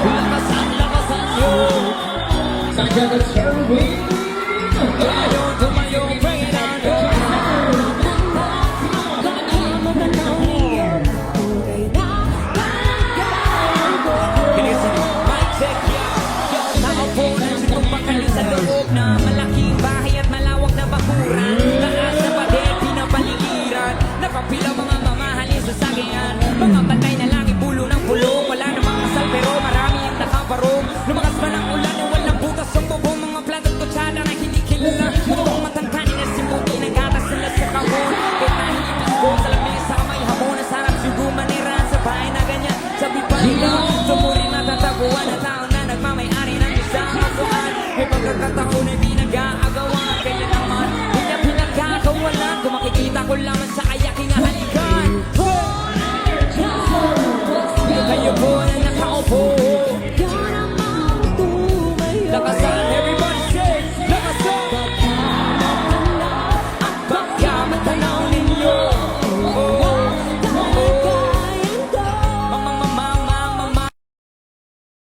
Lakasan, lakasan nyo. Sadya na serving. Tumayo, tumayo, bring it on. Bilisan, mic check, yo. Yo, nakaupo na sinumpak kayo sa loob na malaking bahay at malawak na bakuran. Taas na pader, pinapaligiran. Nakapila mga mamahalin sa sagingan. Mga patay na langit, pulo ng pulong. Wala namang asal pero marami ang nakaparong. Lumakas man ang ulan na walang butas sa bubong. Mga plato kutsada na hindi kilala. Mutong matangkani na simuti ng gatas sila sa kahon. Kahit na hindi pisko sa lamesa may hamon. Ang sarap sugo manira sa bahay na ganyan. Sabi pa nila, sumuri na tatapuan na tao na nagmamay-ari ng isang mapuan. May pagkakataon na di nag-aagawan. Kaya naman, hindi na pinagkakawalan. Kung makikita ko lamang sa kayaking halikan. Kayo po na nakaupo. Lakasan, everybody say, lakasan.